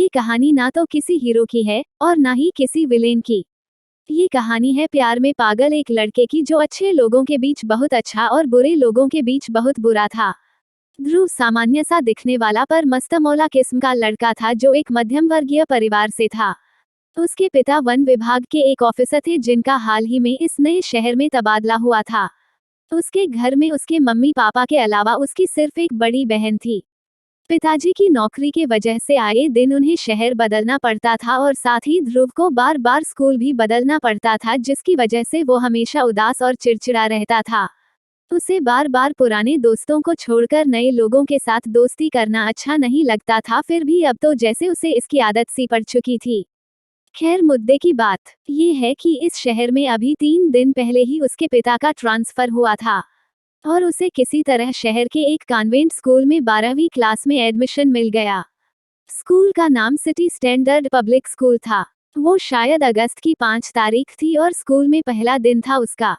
ये कहानी ना तो किसी हीरो की है और ना ही किसी विलेन की। ये कहानी है प्यार में पागल एक लड़के की जो अच्छे लोगों के बीच बहुत अच्छा और बुरे लोगों के बीच बहुत बुरा था। ध्रुव सामान्य सा दिखने वाला पर मस्तमौला किस्म का लड़का था जो एक मध्यम वर्गीय परिवार से था। उसके पिता वन विभाग के एक ऑफिसर थे जिनका हाल ही में इस नए शहर में तबादला हुआ था। उसके घर में उसके मम्मी पापा के अलावा उसकी सिर्फ एक बड़ी बहन थी। पिताजी की नौकरी के वजह से आए दिन उन्हें शहर बदलना पड़ता था और साथ ही ध्रुव को बार बार स्कूल भी बदलना पड़ता था जिसकी वजह से वो हमेशा उदास और चिड़चिड़ा रहता था। उसे बार बार पुराने दोस्तों को छोड़कर नए लोगों के साथ दोस्ती करना अच्छा नहीं लगता था, फिर भी अब तो जैसे उसे इसकी आदत सी पड़ चुकी थी। खैर, मुद्दे की बात ये है कि इस शहर में अभी 3 दिन पहले ही उसके पिता का ट्रांसफर हुआ था और उसे किसी तरह शहर के एक कॉन्वेंट स्कूल में 12वीं क्लास में एडमिशन मिल गया। स्कूल का नाम सिटी स्टैंडर्ड पब्लिक स्कूल था। वो शायद अगस्त की 5 तारीख थी और स्कूल में पहला दिन था उसका।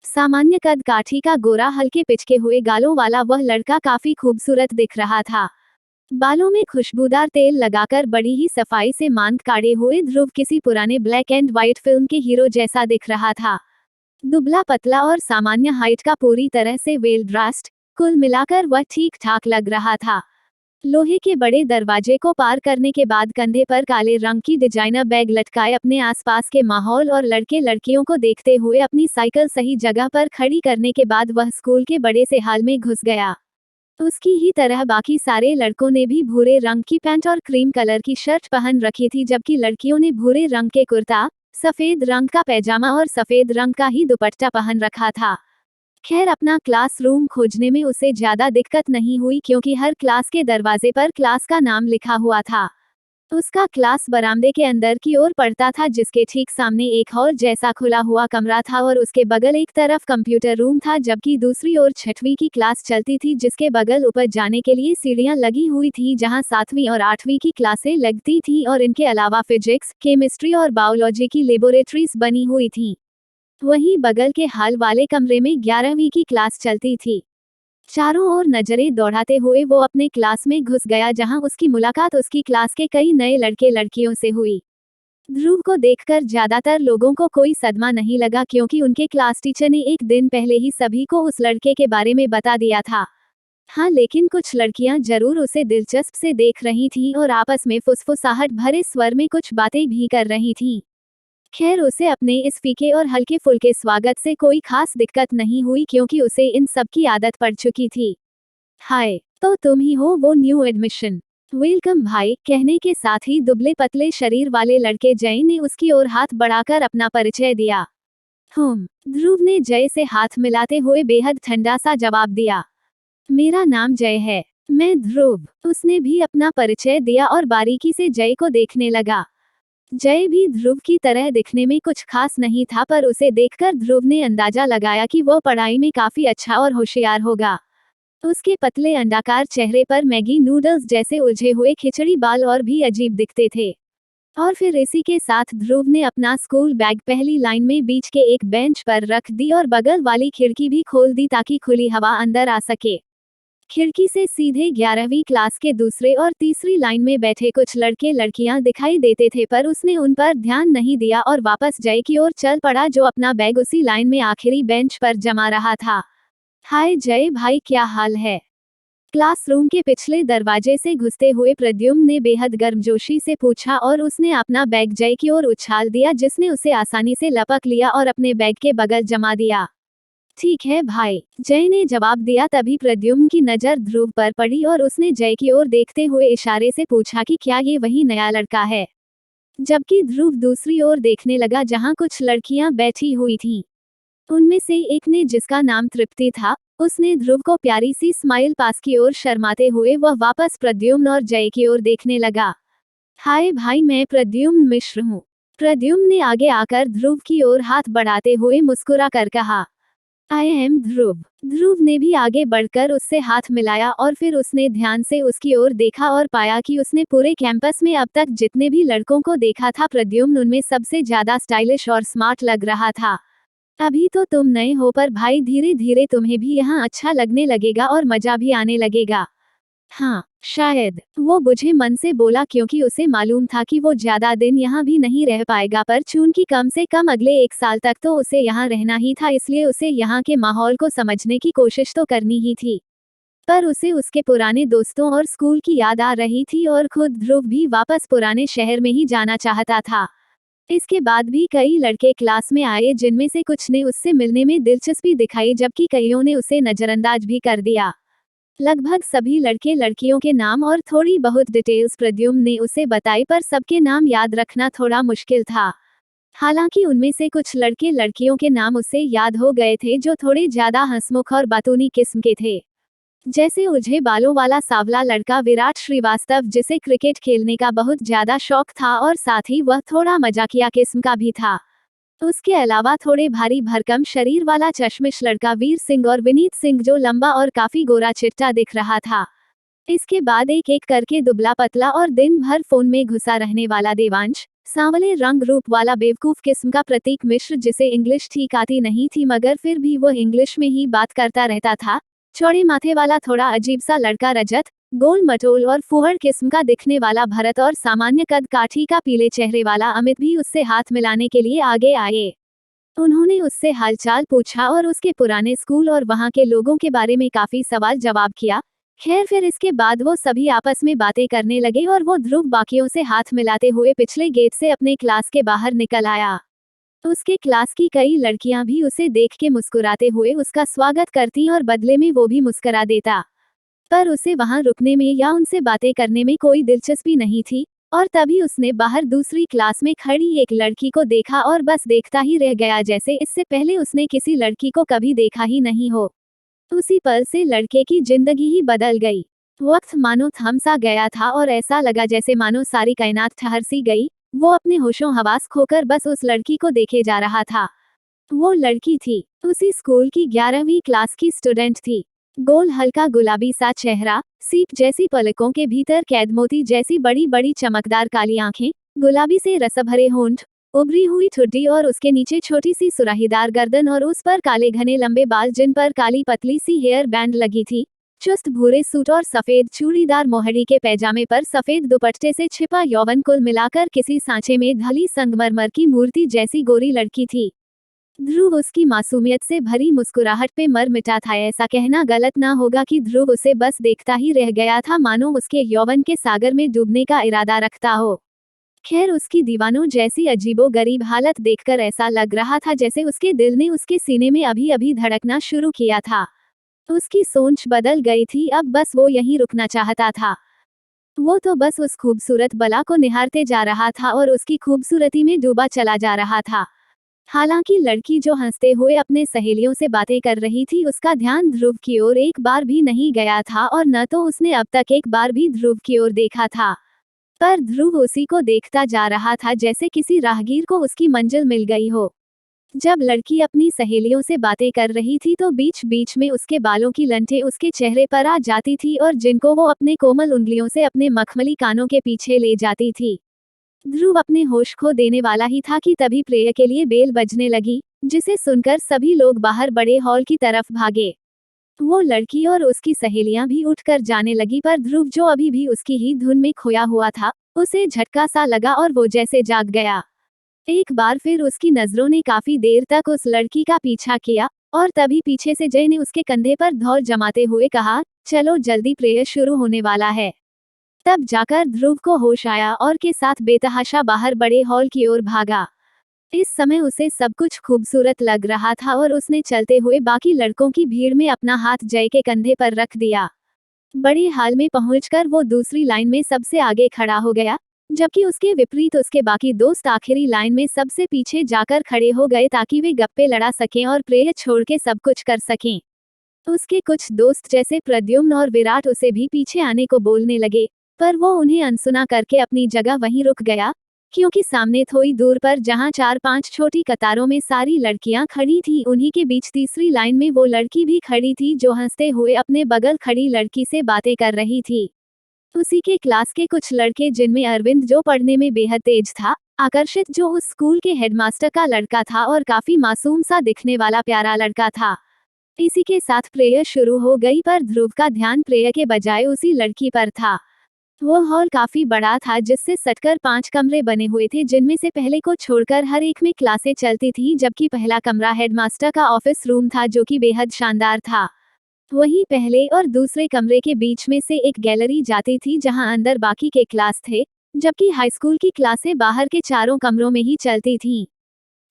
सामान्य कद काठी का गोरा हल्के पिचके हुए गालों वाला वह लड़का काफी खूबसूरत दिख रहा था। बालों में खुशबूदार तेल लगाकर बड़ी ही सफाई से मांग काढ़े हुए ध्रुव किसी पुराने ब्लैक एंड व्हाइट फिल्म के हीरो जैसा दिख रहा था। दुबला पतला और सामान्य हाइट का, पूरी तरह से वेल ड्रेस्ड, कुल मिलाकर वह ठीक ठाक लग रहा था। लोहे के बड़े दरवाजे को पार करने के बाद कंधे पर काले रंग की डिजाइनर बैग लटकाए अपने आसपास के माहौल और लड़के लड़कियों को देखते हुए अपनी साइकिल सही जगह पर खड़ी करने के बाद वह स्कूल के बड़े से हॉल में घुस गया। उसकी ही तरह बाकी सारे लड़कों ने भी भूरे रंग की पैंट और क्रीम कलर की शर्ट पहन रखी थी, जबकि लड़कियों ने भूरे रंग के कुर्ता, सफेद रंग का पैजामा और सफेद रंग का ही दुपट्टा पहन रखा था। खैर, अपना क्लासरूम खोजने में उसे ज्यादा दिक्कत नहीं हुई क्योंकि हर क्लास के दरवाजे पर क्लास का नाम लिखा हुआ था। उसका क्लास बरामदे के अंदर की ओर पड़ता था जिसके ठीक सामने एक हॉल जैसा खुला हुआ कमरा था और उसके बगल एक तरफ कंप्यूटर रूम था, जबकि दूसरी ओर 6वीं की क्लास चलती थी जिसके बगल ऊपर जाने के लिए सीढ़ियां लगी हुई थी जहां 7वीं और 8वीं की क्लासें लगती थी और इनके अलावा फिजिक्स, केमिस्ट्री और बायोलॉजी की लेबोरेटरीज बनी हुई थी। वहीं बगल के हॉल वाले कमरे में 11वीं की क्लास चलती थी। चारों ओर नजरें दौड़ाते हुए वो अपने क्लास में घुस गया जहां उसकी मुलाकात उसकी क्लास के कई नए लड़के लड़कियों से हुई। ध्रुव को देखकर ज्यादातर लोगों को कोई सदमा नहीं लगा क्योंकि उनके क्लास टीचर ने एक दिन पहले ही सभी को उस लड़के के बारे में बता दिया था। हाँ, लेकिन कुछ लड़कियां जरूर उसे दिलचस्प से देख रही थीं और आपस में फुसफुसाहट भरे स्वर में कुछ बातें भी कर रही थीं। खैर, उसे अपने इस फीके और हल्के फुल्के स्वागत से कोई खास दिक्कत नहीं हुई क्योंकि उसे इन सब की आदत पड़ चुकी थी। हाय, तो तुम ही हो वो न्यू एडमिशन। वेलकम भाई, कहने के साथ ही दुबले पतले शरीर वाले लड़के जय ने उसकी ओर हाथ बढ़ाकर अपना परिचय दिया। ध्रुव ने जय से हाथ मिलाते हुए बेहद ठंडा सा जवाब दिया। मेरा नाम जय है। मैं ध्रुव। उसने भी अपना परिचय दिया और बारीकी से जय को देखने लगा। जय भी ध्रुव की तरह दिखने में कुछ खास नहीं था, पर उसे देखकर ध्रुव ने अंदाजा लगाया कि वो पढ़ाई में काफी अच्छा और होशियार होगा। उसके पतले अंडाकार चेहरे पर मैगी नूडल्स जैसे उलझे हुए खिचड़ी बाल और भी अजीब दिखते थे। और फिर इसी के साथ ध्रुव ने अपना स्कूल बैग पहली लाइन में बीच के एक बेंच पर रख दी और बगल वाली खिड़की भी खोल दी ताकि खुली हवा अंदर आ सके। खिड़की से सीधे 11वीं क्लास के दूसरे और तीसरी लाइन में बैठे कुछ लड़के लड़कियां दिखाई देते थे, पर उसने उन पर ध्यान नहीं दिया और वापस जय की ओर चल पड़ा जो अपना बैग उसी लाइन में आखिरी बेंच पर जमा रहा था। हाय जय भाई, क्या हाल है? क्लासरूम के पिछले दरवाजे से घुसते हुए प्रद्युम्न ने बेहद गर्मजोशी से पूछा और उसने अपना बैग जय की ओर उछाल दिया जिसने उसे आसानी से लपक लिया और अपने बैग के बगल जमा दिया। ठीक है भाई, जय ने जवाब दिया। तभी प्रद्युम्न की नजर ध्रुव पर पड़ी और उसने जय की ओर देखते हुए इशारे से पूछा कि क्या ये वही नया लड़का है, जबकि ध्रुव दूसरी ओर देखने लगा जहां कुछ लड़कियां बैठी हुई थीं। उनमें से एक ने, जिसका नाम तृप्ति था, उसने ध्रुव को प्यारी सी स्माइल पास की ओर शर्माते हुए वह वापस प्रद्युम्न और जय की ओर देखने लगा। हाय भाई, मैं प्रद्युम्न मिश्र हूँ। प्रद्युम्न ने आगे आकर ध्रुव की ओर हाथ बढ़ाते हुए मुस्कुरा कर कहा। आई एम ध्रुव। ध्रुव ने भी आगे बढ़कर उससे हाथ मिलाया और फिर उसने ध्यान से उसकी ओर देखा और पाया कि उसने पूरे कैंपस में अब तक जितने भी लड़कों को देखा था, प्रद्युम्न उनमें सबसे ज्यादा स्टाइलिश और स्मार्ट लग रहा था। अभी तो तुम नए हो, पर भाई धीरे धीरे तुम्हें भी यहाँ अच्छा लगने लगेगा और मजा भी आने लगेगा। हाँ, शायद वो बुझे मन से बोला क्योंकि उसे मालूम था कि वो ज्यादा दिन यहाँ भी नहीं रह पाएगा, पर चूंकि कम से कम अगले 1 साल तक तो उसे यहाँ रहना ही था, इसलिए उसे यहाँ के माहौल को समझने की कोशिश तो करनी ही थी। पर उसे उसके पुराने दोस्तों और स्कूल की याद आ रही थी और खुद ध्रुव भी वापस पुराने शहर में ही जाना चाहता था। इसके बाद भी कई लड़के क्लास में आए जिनमें से कुछ ने उससे मिलने में दिलचस्पी दिखाई, जबकि कईयों ने उसे नजरअंदाज भी कर दिया। लगभग सभी लड़के लड़कियों के नाम और थोड़ी बहुत डिटेल्स प्रद्युम्न ने उसे बताई, पर सबके नाम याद रखना थोड़ा मुश्किल था। हालांकि उनमें से कुछ लड़के लड़कियों के नाम उसे याद हो गए थे जो थोड़े ज्यादा हंसमुख और बातूनी किस्म के थे। जैसे उलझे बालों वाला सावला लड़का विराट श्रीवास्तव, जिसे क्रिकेट खेलने का बहुत ज्यादा शौक था और साथ ही वह थोड़ा मजाकिया किस्म का भी था। उसके अलावा थोड़े भारी भरकम शरीर वाला चश्मिश लड़का वीर सिंह और विनीत सिंह, जो लंबा और काफी गोरा चिट्टा दिख रहा था। इसके बाद एक एक करके दुबला पतला और दिन भर फोन में घुसा रहने वाला देवांश, सांवले रंग रूप वाला बेवकूफ किस्म का प्रतीक मिश्र, जिसे इंग्लिश ठीक आती नहीं थी मगर फिर भी वह इंग्लिश में ही बात करता रहता था, चौड़े माथे वाला थोड़ा अजीब सा लड़का रजत, गोल मटोल और फुहड़ किस्म का दिखने वाला भरत और सामान्य कद काठी का पीले चेहरे वाला अमित भी उससे हाथ मिलाने के लिए आगे आए। उन्होंने उससे हालचाल पूछा और उसके पुराने स्कूल और वहां के लोगों के बारे में काफी सवाल जवाब किया। खैर फिर इसके बाद वो सभी आपस में बातें करने लगे और वो ध्रुव बाकियों से हाथ मिलाते हुए पिछले गेट से अपने क्लास के बाहर निकल आया। उसके क्लास की कई लड़कियां भी उसे देख के मुस्कुराते हुए उसका स्वागत करती और बदले में वो भी मुस्कुरा देता। पर उसे वहां रुकने में या उनसे बातें करने में कोई दिलचस्पी नहीं थी, और तभी उसने बाहर दूसरी क्लास में खड़ी एक लड़की को देखा और बस देखता ही रह गया, जैसे इससे पहले उसने किसी लड़की को कभी देखा ही नहीं हो। उसी पल से लड़के की जिंदगी ही बदल गई। वक्त मानो थम सा गया था और ऐसा लगा जैसे मानो सारी कायनात ठहर सी गई। वो अपने होशों हवास खोकर बस उस लड़की को देखे जा रहा था। वो लड़की थी उसी स्कूल की 11वीं क्लास की स्टूडेंट थी। गोल हल्का गुलाबी सा चेहरा, सीप जैसी पलकों के भीतर कैद मोती जैसी बड़ी बड़ी चमकदार काली आंखें, गुलाबी से रसभरे होंठ, उभरी हुई ठुड्डी और उसके नीचे छोटी सी सुराहीदार गर्दन और उस पर काले घने लंबे बाल जिन पर काली पतली सी हेयर बैंड लगी थी। चुस्त भूरे सूट और सफेद चूड़ीदार मोहरी के पैजामे पर सफेद दुपट्टे से छिपा यौवन कुल मिलाकर किसी सांचे में ढली संगमरमर की मूर्ति जैसी गोरी लड़की थी। ध्रुव उसकी मासूमियत से भरी मुस्कुराहट पे मर मिटा था। ऐसा कहना गलत ना होगा कि ध्रुव उसे बस देखता ही रह गया था, मानो उसके यौवन के सागर में डूबने का इरादा रखता हो। खैर उसकी दीवानों जैसी अजीबो गरीब हालत देखकर ऐसा लग रहा था जैसे उसके दिल ने उसके सीने में अभी अभी धड़कना शुरू किया था। उसकी सोच बदल गई थी, अब बस वो यहीं रुकना चाहता था। वो तो बस उस खूबसूरत बला को निहारते जा रहा था और उसकी खूबसूरती में डूबा चला जा रहा था। हालांकि लड़की जो हंसते हुए अपने सहेलियों से बातें कर रही थी, उसका ध्यान ध्रुव की ओर एक बार भी नहीं गया था और न तो उसने अब तक एक बार भी ध्रुव की ओर देखा था। पर ध्रुव उसी को देखता जा रहा था जैसे किसी राहगीर को उसकी मंजिल मिल गई हो। जब लड़की अपनी सहेलियों से बातें कर रही थी तो बीच बीच में उसके बालों की लंठें उसके चेहरे पर आ जाती थी और जिनको वो अपने कोमल उंगलियों से अपने मखमली कानों के पीछे ले जाती थी। ध्रुव अपने होश खो देने वाला ही था कि तभी प्रेयर के लिए बेल बजने लगी, जिसे सुनकर सभी लोग बाहर बड़े हॉल की तरफ भागे। वो लड़की और उसकी सहेलियां भी उठकर जाने लगी, पर ध्रुव जो अभी भी उसकी ही धुन में खोया हुआ था, उसे झटका सा लगा और वो जैसे जाग गया। एक बार फिर उसकी नजरों ने काफी देर तक उस लड़की का पीछा किया और तभी पीछे से जय ने उसके कंधे पर धौल जमाते हुए कहा, चलो जल्दी प्रेयर शुरू होने वाला है। तब जाकर ध्रुव को होश आया और के साथ बेतहाशा बाहर बड़े हॉल की ओर भागा। इस समय उसे सब कुछ खूबसूरत लग रहा था और उसने चलते हुए बाकी लड़कों की भीड़ में अपना हाथ जय के कंधे पर रख दिया। बड़े हाल में पहुंचकर वो दूसरी लाइन में सबसे आगे खड़ा हो गया, जबकि उसके विपरीत उसके बाकी दोस्त आखिरी लाइन में सबसे पीछे जाकर खड़े हो गए ताकि वे गप्पे लड़ा सकें और प्रेयर छोड़ के सब कुछ कर सकें। उसके कुछ दोस्त जैसे प्रद्युम्न और विराट उसे भी पीछे आने को बोलने लगे, पर वो उन्हें अनसुना करके अपनी जगह वहीं रुक गया, क्योंकि सामने थोड़ी दूर पर जहां 4-5 छोटी कतारों में सारी लड़कियां खड़ी थीं, उन्हीं के बीच तीसरी लाइन में वो लड़की भी खड़ी थी जो हंसते हुए अपने बगल खड़ी लड़की से बातें कर रही थी। उसी के क्लास के कुछ लड़के, जिनमें अरविंद जो पढ़ने में बेहद तेज था, आकर्षित जो उस स्कूल के हेडमास्टर का लड़का था और काफी मासूम सा दिखने वाला प्यारा लड़का था। इसी के साथ प्रेयर शुरू हो गई, पर ध्रुव का ध्यान प्रेयर के बजाय उसी लड़की पर था। वो हॉल काफी बड़ा था, जिससे सटकर 5 कमरे बने हुए थे, जिनमें से पहले को छोड़कर हर एक में क्लासें चलती थी, जबकि पहला कमरा हेडमास्टर का ऑफिस रूम था, जो कि बेहद शानदार था। वहीं पहले और दूसरे कमरे के बीच में से एक गैलरी जाती थी, जहां अंदर बाकी के क्लास थे, जबकि हाई स्कूल की क्लासें बाहर के चारों कमरों में ही चलती थीं।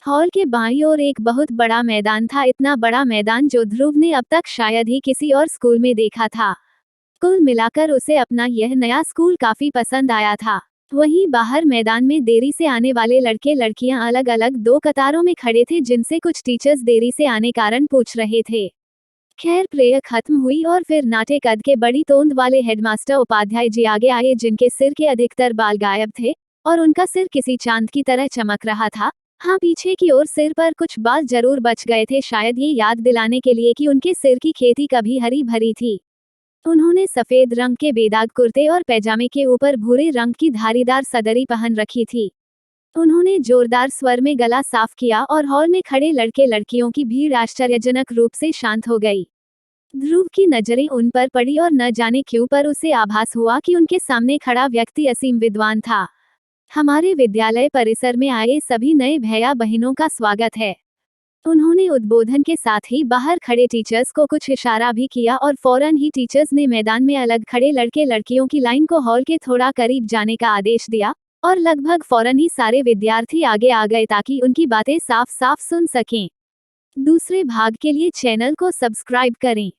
हॉल के बाईं ओर एक बहुत बड़ा मैदान था, इतना बड़ा मैदान जो ध्रुव ने अब तक शायद ही किसी और स्कूल में देखा था। कुल मिलाकर उसे अपना यह नया स्कूल काफी पसंद आया था। वहीं बाहर मैदान में देरी से आने वाले लड़के लड़कियां अलग अलग 2 कतारों में खड़े थे, जिनसे कुछ टीचर्स देरी से आने कारण पूछ रहे थे। खैर, प्रेयर खत्म हुई और फिर नाटे कद के बड़ी तोंद वाले हेडमास्टर उपाध्याय जी आगे आए, जिनके सिर के अधिकतर बाल गायब थे और उनका सिर किसी चांद की तरह चमक रहा था। हाँ, पीछे की ओर सिर पर कुछ बाल जरूर बच गए थे, शायद ये याद दिलाने के लिए कि उनके सिर की खेती कभी हरी भरी थी। उन्होंने सफेद रंग के बेदाग कुर्ते और पैजामे के ऊपर भूरे रंग की धारीदार सदरी पहन रखी थी। उन्होंने जोरदार स्वर में गला साफ किया और हॉल में खड़े लड़के लड़कियों की भीड़ आश्चर्यजनक रूप से शांत हो गई। ध्रुव की नजरें उन पर पड़ी और न जाने क्यों पर उसे आभास हुआ कि उनके सामने खड़ा व्यक्ति असीम विद्वान था। हमारे विद्यालय परिसर में आए सभी नए भैया बहनों का स्वागत है। उन्होंने उद्बोधन के साथ ही बाहर खड़े टीचर्स को कुछ इशारा भी किया और फौरन ही टीचर्स ने मैदान में अलग खड़े लड़के लड़कियों की लाइन को हॉल के थोड़ा करीब जाने का आदेश दिया और लगभग फौरन ही सारे विद्यार्थी आगे आ गए ताकि उनकी बातें साफ साफ सुन सकें। दूसरे भाग के लिए चैनल को सब्सक्राइब करें।